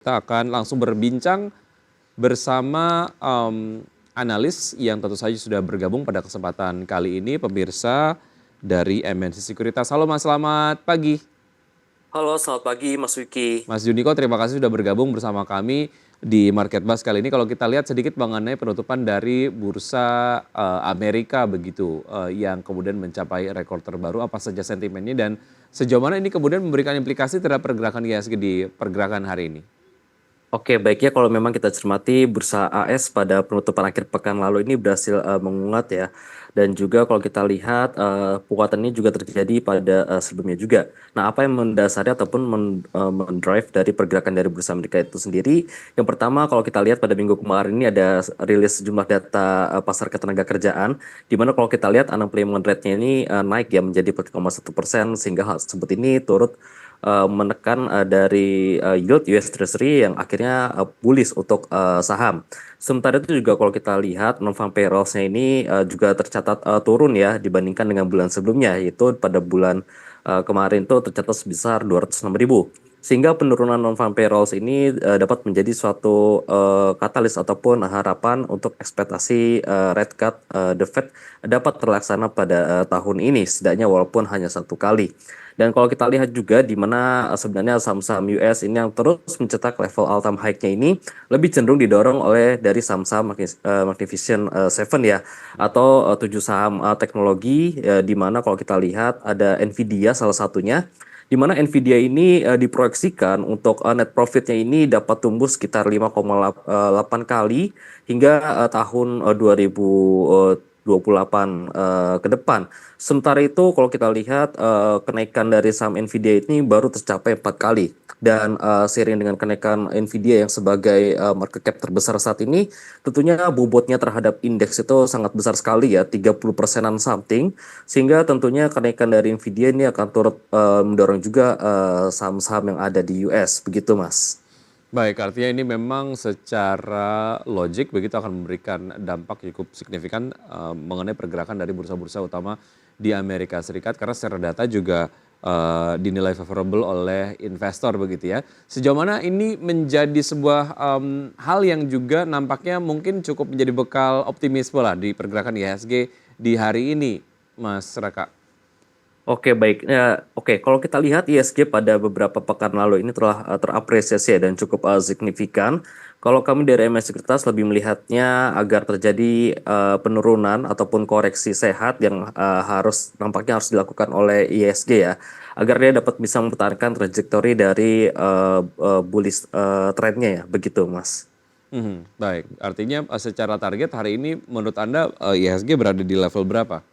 Kita akan langsung berbincang bersama analis yang tentu saja sudah bergabung pada kesempatan kali ini, pemirsa dari MNC Sekuritas. Halo Mas, selamat pagi. Halo, selamat pagi Mas Wiki. Mas Juniko, terima kasih sudah bergabung bersama kami di Market Buzz kali ini. Kalau kita lihat sedikit mengenai penutupan dari bursa Amerika begitu, yang kemudian mencapai rekor terbaru, apa saja sentimennya dan sejauh mana ini kemudian memberikan implikasi terhadap pergerakan IHSG di pergerakan hari ini? Oke, baiknya kalau memang kita cermati bursa AS pada penutupan akhir pekan lalu ini berhasil menguat ya. Dan juga kalau kita lihat penguatan ini juga terjadi pada sebelumnya juga. Nah, apa yang mendasari ataupun mendrive dari pergerakan dari bursa Amerika itu sendiri? Yang pertama, kalau kita lihat pada minggu kemarin ini ada rilis sejumlah data pasar ketenagakerjaan, di mana kalau kita lihat unemployment rate-nya ini naik ya menjadi 4,1%, sehingga hal tersebut ini turut menekan dari yield US Treasury yang akhirnya bullish untuk saham. Sementara itu juga kalau kita lihat non-farm payrolls-nya ini juga tercatat turun ya dibandingkan dengan bulan sebelumnya, yaitu pada bulan kemarin itu tercatat sebesar 206.000. Sehingga penurunan non-farm payrolls ini dapat menjadi suatu katalis ataupun harapan untuk ekspektasi rate cut the Fed dapat terlaksana pada tahun ini, setidaknya walaupun hanya satu kali. Dan kalau kita lihat juga di mana sebenarnya saham-saham US ini yang terus mencetak level all-time high-nya ini lebih cenderung didorong oleh dari saham-saham Magnificent Seven ya, atau 7 saham teknologi, di mana kalau kita lihat ada Nvidia salah satunya, di mana Nvidia ini diproyeksikan untuk net profitnya ini dapat tumbuh sekitar 5,8 kali hingga tahun 2028 ke depan. Sementara itu kalau kita lihat kenaikan dari saham Nvidia ini baru tercapai 4 kali. Dan seiring dengan kenaikan Nvidia yang sebagai market cap terbesar saat ini, tentunya bobotnya terhadap indeks itu sangat besar sekali ya, 30%-an something. Sehingga tentunya kenaikan dari Nvidia ini akan turut mendorong juga saham-saham yang ada di US, begitu Mas. Baik, artinya ini memang secara logik begitu akan memberikan dampak cukup signifikan mengenai pergerakan dari bursa-bursa utama di Amerika Serikat karena secara data juga dinilai favorable oleh investor begitu ya. Sejauh mana ini menjadi sebuah hal yang juga nampaknya mungkin cukup menjadi bekal optimisme lah di pergerakan IHSG di hari ini, Mas Raka. Oke, baik. Ya, oke, kalau kita lihat ISG pada beberapa pekan lalu ini telah terapresiasi ya dan cukup signifikan. Kalau kami dari MS Sekuritas lebih melihatnya agar terjadi penurunan ataupun koreksi sehat yang nampaknya harus dilakukan oleh ISG ya, agar dia dapat bisa mempertahankan trajektori dari bullish trendnya ya, begitu Mas. Baik, artinya secara target hari ini menurut Anda IHSG berada di level berapa?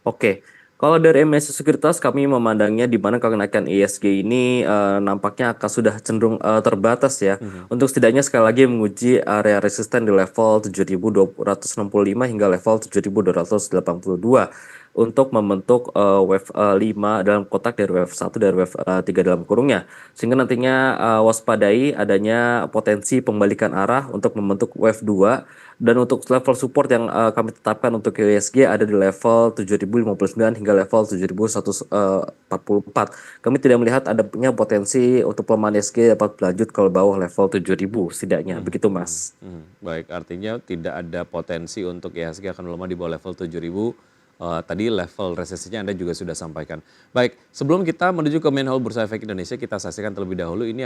Oke, kalau dari MSC Sekuritas kami memandangnya di mana kenaikan ISG ini nampaknya akan sudah cenderung terbatas ya. Mhm. Untuk setidaknya sekali lagi menguji area resisten di level 7.265 hingga level 7.282 untuk membentuk wave 5 dalam kotak dari wave 1 dari wave 3 dalam kurungnya. Sehingga nantinya waspadai adanya potensi pembalikan arah untuk membentuk wave 2. Dan untuk level support yang kami tetapkan untuk ISG ada di level 7.059 hingga level 7.144. Kami tidak melihat adanya potensi untuk pelemahan ISG dapat berlanjut ke bawah level 7.000 setidaknya. Mhm, Begitu mhm, Mas. mhm. Baik, artinya tidak ada potensi untuk IHSG akan melemah di bawah level 7.000. Tadi level resesinya Anda juga sudah sampaikan. Baik, sebelum kita menuju ke main hall Bursa Efek Indonesia, kita saksikan terlebih dahulu ini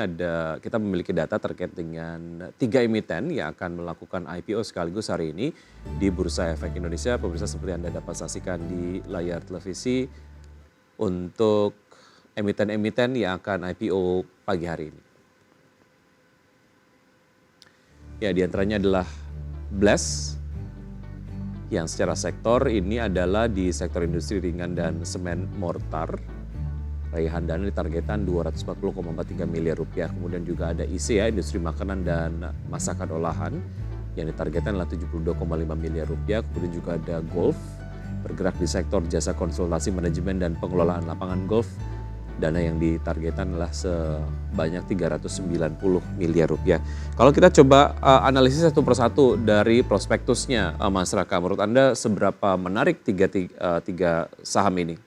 kita memiliki data terkait dengan 3 emiten yang akan melakukan IPO sekaligus hari ini di Bursa Efek Indonesia. Pemirsa seperti Anda dapat saksikan di layar televisi untuk emiten-emiten yang akan IPO pagi hari ini. Ya, diantaranya adalah Bless, yang secara sektor ini adalah di sektor industri ringan dan semen mortar. Raihan dana ditargetkan 240,43 miliar rupiah. Kemudian juga ada IC ya, industri makanan dan masakan olahan yang ditargetkan adalah 72,5 miliar rupiah. Kemudian juga ada golf, bergerak di sektor jasa konsultasi manajemen dan pengelolaan lapangan golf. Dana yang ditargetkan adalah sebanyak 390 miliar rupiah. Kalau kita coba analisis satu persatu dari prospektusnya, Mas Raka, menurut Anda seberapa menarik tiga saham ini?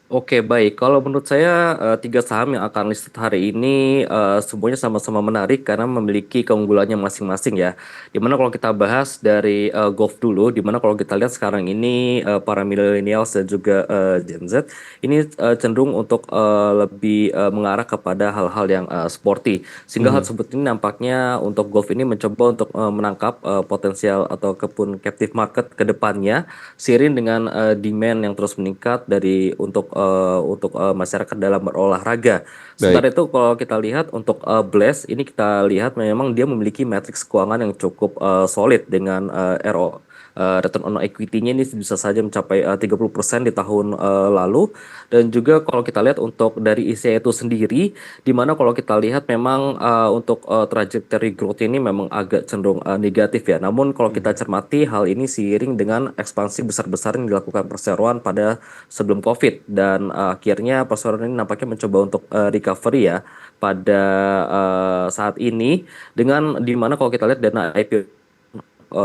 Oke, baik. Kalau menurut saya, 3 saham yang akan listed hari ini, semuanya sama-sama menarik karena memiliki keunggulannya masing-masing ya. Dimana kalau kita bahas dari, Gulf dulu, dimana kalau kita lihat sekarang ini, para millennials dan juga, Gen Z ini, cenderung untuk, lebih, mengarah kepada hal-hal yang, sporty. Sehingga hal Mhm, tersebut ini nampaknya untuk Gulf ini mencoba untuk, menangkap, potensial ataupun captive market ke depannya seiring dengan, demand yang terus meningkat dari untuk masyarakat dalam berolahraga. baik. Sementara itu kalau kita lihat untuk, Blast ini kita lihat memang dia memiliki matriks keuangan yang cukup, solid dengan, return on equity-nya ini bisa saja mencapai, 30% di tahun, lalu. Dan juga kalau kita lihat untuk dari ICE itu sendiri, di mana kalau kita lihat memang, untuk, trajectory growth ini memang agak cenderung, negatif ya. Namun kalau kita Mhm, cermati hal ini seiring dengan ekspansi besar-besaran yang dilakukan perseroan pada sebelum Covid dan, akhirnya perseroan ini nampaknya mencoba untuk, recovery ya pada, saat ini dengan di mana kalau kita lihat dana IPO,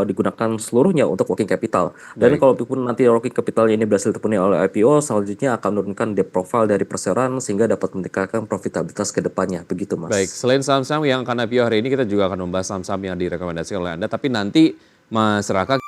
digunakan seluruhnya untuk working capital. Dan baik. kalaupun nanti working capital-nya ini berhasil terpenuhi oleh IPO, selanjutnya akan menurunkan debt profile dari perseroan sehingga dapat meningkatkan profitabilitas ke depannya, begitu Baik, Mas. selain saham-saham yang akan IPO hari ini, kita juga akan membahas saham-saham yang direkomendasikan oleh Anda, tapi nanti Mas Raka